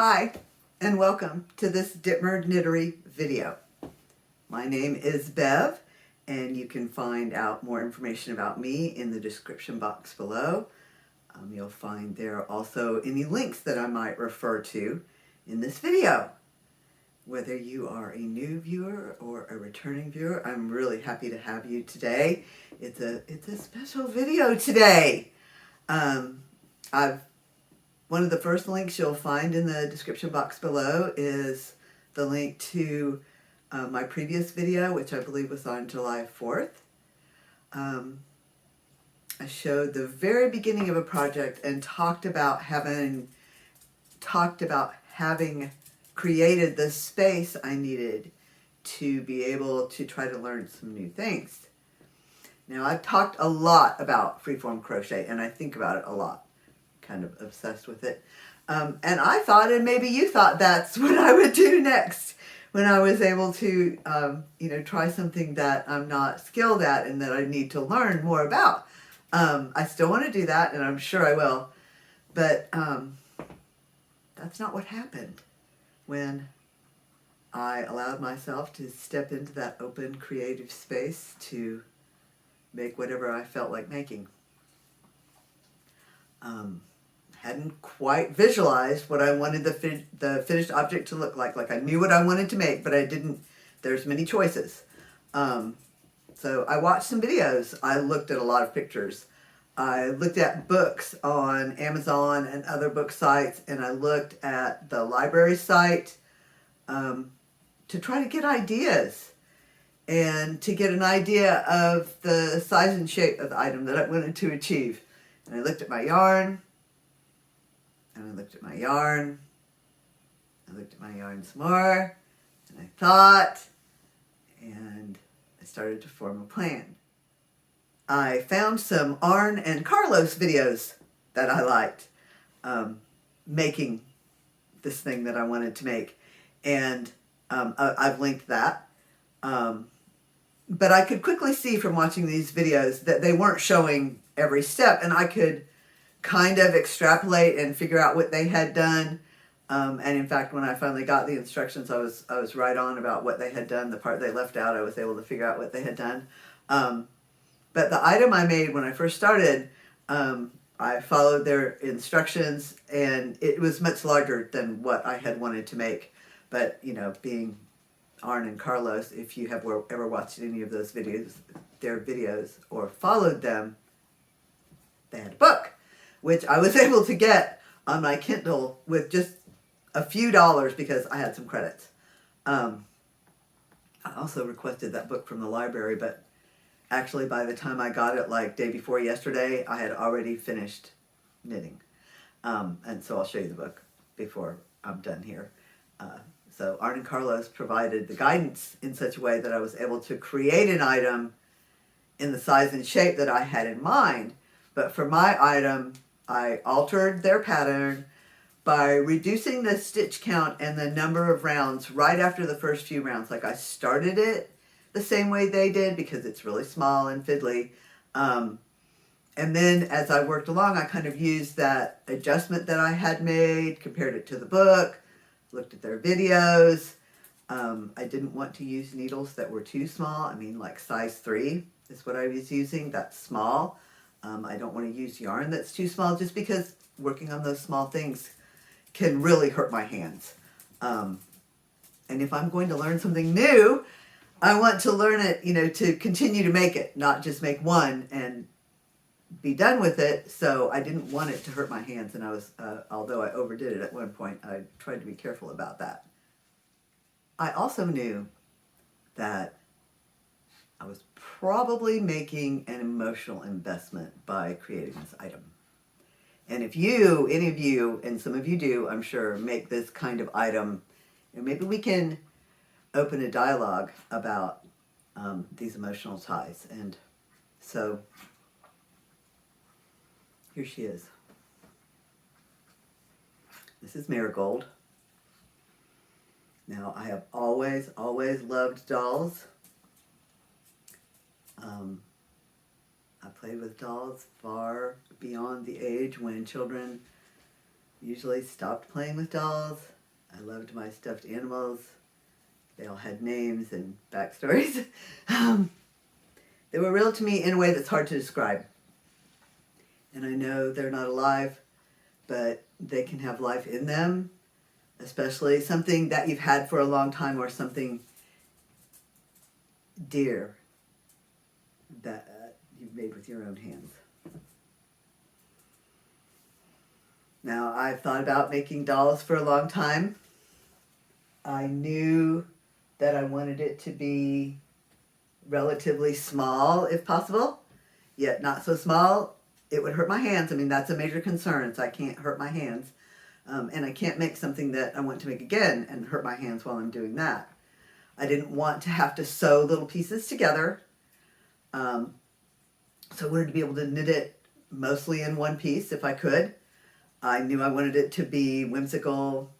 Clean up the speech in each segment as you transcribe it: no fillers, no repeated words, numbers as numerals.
Hi, and welcome to this Dittmer Knittery video. My name is Bev, and you can find out more information about me in the description box below. You'll find there also any links that I might refer to in this video. Whether you are a new viewer or a returning viewer, I'm really happy to have you today. It's a special video today. One of the first links you'll find in the description box below is the link to my previous video, which I believe was on July 4th. I showed the very beginning of a project and talked about having created the space I needed to be able to try to learn some new things. Now, I've talked a lot about freeform crochet, and I think about it a lot. Kind of obsessed with it. And I thought, and maybe you thought, that's what I would do next when I was able to, try something that I'm not skilled at and that I need to learn more about. I still want to do that, and I'm sure I will. But that's not what happened when I allowed myself to step into that open, creative space to make whatever I felt like making. Hadn't quite visualized what I wanted the finished object to look like. Like, I knew what I wanted to make, but I didn't. There's many choices. So I watched some videos. I looked at a lot of pictures. I looked at books on Amazon and other book sites, and I looked at the library site to try to get ideas and to get an idea of the size and shape of the item that I wanted to achieve. And I looked at my yarn, and I looked at my yarn, I looked at my yarn some more, and I thought, and I started to form a plan. I found some Arne and Carlos videos that I liked, making this thing that I wanted to make, and I've linked that. But I could quickly see from watching these videos that they weren't showing every step, and I could kind of extrapolate and figure out what they had done. And in fact, when I finally got the instructions, I was right on about what they had done. The part they left out, I was able to figure out what they had done. But the item I made when I first started, I followed their instructions, and it was much larger than what I had wanted to make. But, being Arne and Carlos, if you have ever watched any of those videos, their videos, or followed them, they had a book, which I was able to get on my Kindle with just a few dollars because I had some credits. I also requested that book from the library, but actually by the time I got it, like day before yesterday, I had already finished knitting. And so I'll show you the book before I'm done here. So Arne and Carlos provided the guidance in such a way that I was able to create an item in the size and shape that I had in mind. But for my item, I altered their pattern by reducing the stitch count and the number of rounds right after the first few rounds. Like, I started it the same way they did because it's really small and fiddly. And then as I worked along, I kind of used that adjustment that I had made, compared it to the book, looked at their videos. I didn't want to use needles that were too small. I mean, like size 3 is what I was using. That's small. I don't want to use yarn that's too small, just because working on those small things can really hurt my hands. And if I'm going to learn something new, I want to learn it, to continue to make it, not just make one and be done with it. So I didn't want it to hurt my hands, and I was, although I overdid it at one point, I tried to be careful about that. I also knew that I was probably making an emotional investment by creating this item. And if you, any of you, and some of you do, I'm sure, make this kind of item, maybe we can open a dialogue about these emotional ties. And so here she is. This is Marigold. Now, I have always loved dolls. I played with dolls far beyond the age when children usually stopped playing with dolls. I loved my stuffed animals. They all had names and backstories. They were real to me in a way that's hard to describe. And I know they're not alive, but they can have life in them, especially something that you've had for a long time or something dear that you've made with your own hands. Now, I've thought about making dolls for a long time. I knew that I wanted it to be relatively small, if possible, yet not so small it would hurt my hands. I mean, that's a major concern, so I can't hurt my hands. And I can't make something that I want to make again and hurt my hands while I'm doing that. I didn't want to have to sew little pieces together. So I wanted to be able to knit it mostly in one piece if I could. I knew I wanted it to be whimsical,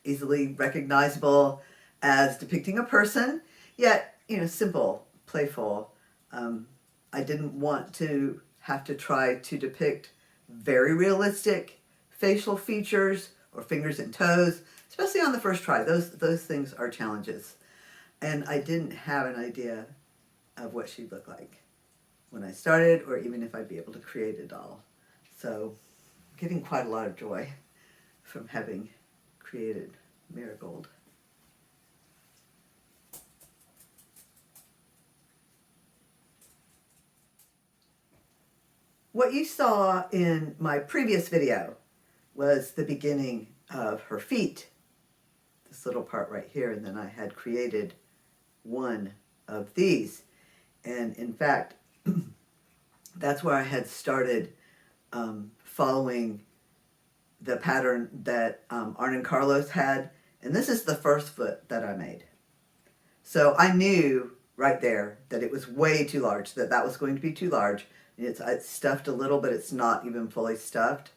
easily recognizable as depicting a person, yet, simple, playful. I didn't want to have to try to depict very realistic facial features or fingers and toes, especially on the first try. Those things are challenges. And I didn't have an idea of what she'd look like when I started, or even if I'd be able to create a doll. So I'm getting quite a lot of joy from having created Marigold. What you saw in my previous video was the beginning of her feet, this little part right here, and then I had created one of these. And in fact, that's where I had started following the pattern that Arne and Carlos had, and this is the first foot that I made. So I knew right there that it was way too large, that was going to be too large. It's stuffed a little, but it's not even fully stuffed.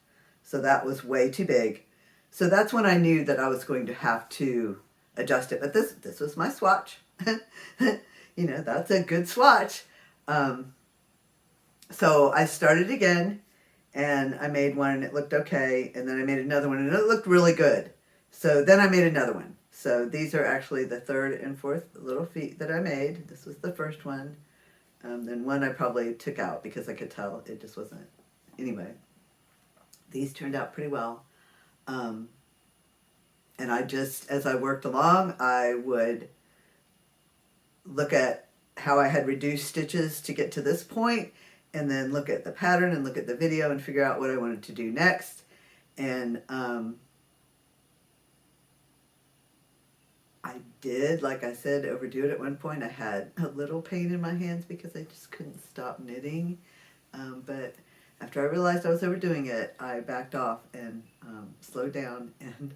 So that was way too big. So that's when I knew that I was going to have to adjust it. But this was my swatch. That's a good swatch. So I started again, and I made one, and it looked okay. And then I made another one, and it looked really good. So then I made another one. So these are actually the third and fourth little feet that I made. This was the first one. Then one I probably took out because I could tell it just wasn't. Anyway, these turned out pretty well. And I just, as I worked along, I would look at how I had reduced stitches to get to this point, and then look at the pattern and look at the video and figure out what I wanted to do next. And I did, like I said, overdo it at one point. I had a little pain in my hands because I just couldn't stop knitting. But after I realized I was overdoing it, I backed off and slowed down and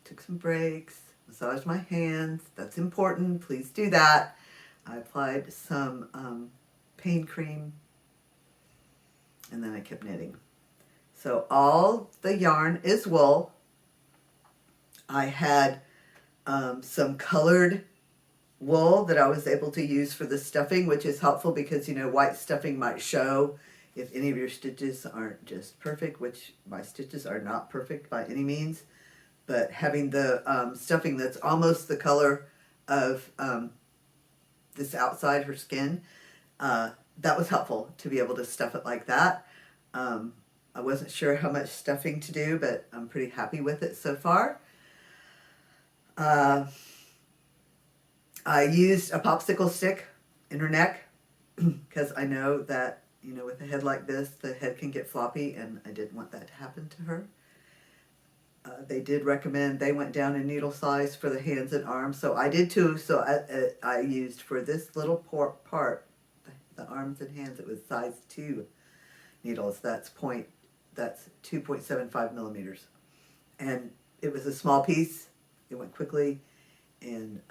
took some breaks, massaged my hands. That's important. Please do that. I applied some pain cream, and then I kept knitting. So all the yarn is wool. I had some colored wool that I was able to use for the stuffing, which is helpful because, white stuffing might show if any of your stitches aren't just perfect, which my stitches are not perfect by any means. But having the stuffing that's almost the color of this outside, her skin, that was helpful to be able to stuff it like that. I wasn't sure how much stuffing to do, but I'm pretty happy with it so far. I used a popsicle stick in her neck because I know that, with a head like this, the head can get floppy, and I didn't want that to happen to her. They did recommend, they went down in needle size for the hands and arms, so I did too. So I used for this little part, the arms and hands, it was size 2 needles. That's 2.75 millimeters. And it was a small piece. It went quickly, and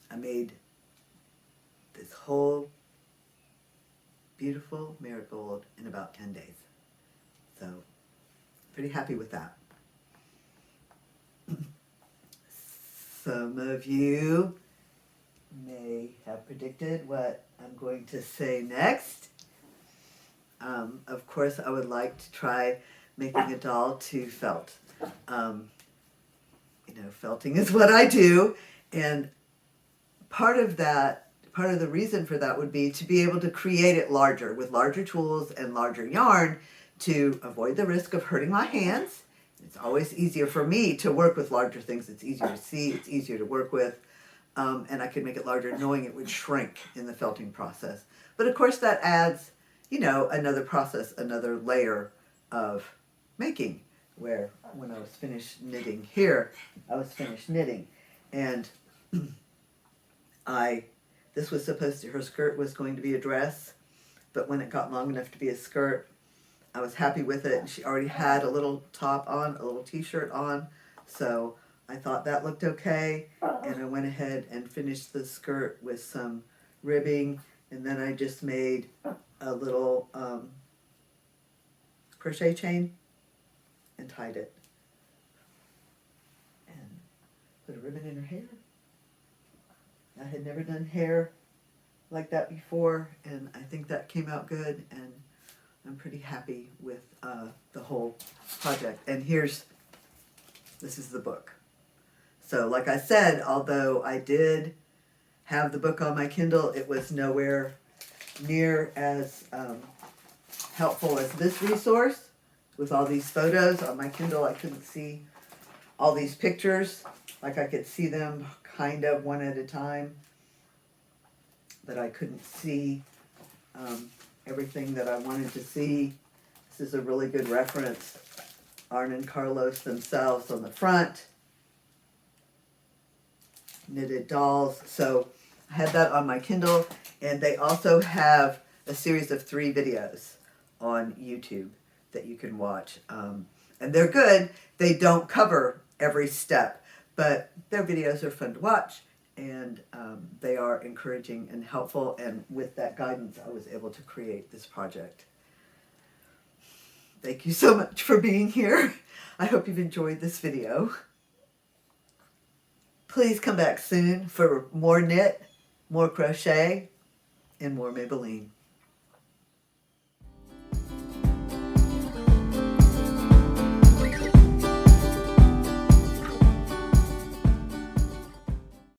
I made this whole beautiful marigold in about 10 days. So, pretty happy with that. Some of you may have predicted what I'm going to say next. Of course, I would like to try making a doll to felt. Felting is what I do, and part of the reason for that would be to be able to create it larger, with larger tools and larger yarn, to avoid the risk of hurting my hands. It's always easier for me to work with larger things. It's easier to see, it's easier to work with, and I could make it larger knowing it would shrink in the felting process. But of course that adds, another process, another layer of making, where when I was finished knitting here, I was finished knitting, and this was her skirt was going to be a dress, but when it got long enough to be a skirt, I was happy with it, and she already had a little top on, a little t-shirt on, so I thought that looked okay, and I went ahead and finished the skirt with some ribbing, and then I just made a little crochet chain and tied it, and put a ribbon in her hair. I had never done hair like that before, and I think that came out good, and I'm pretty happy with the whole project. And this is the book. So like I said, although I did have the book on my Kindle, it was nowhere near as helpful as this resource with all these photos. On my Kindle, I couldn't see all these pictures. Like I could see them kind of one at a time, but I couldn't see everything that I wanted to see. This is a really good reference. Arne and Carlos themselves on the front. Knitted dolls. So I had that on my Kindle, and they also have a series of 3 videos on YouTube that you can watch. And they're good. They don't cover every step, but their videos are fun to watch, and they are encouraging and helpful, and with that guidance I was able to create this project. Thank you so much for being here. I hope you've enjoyed this video. Please come back soon for more knit, more crochet, and more Maybelline.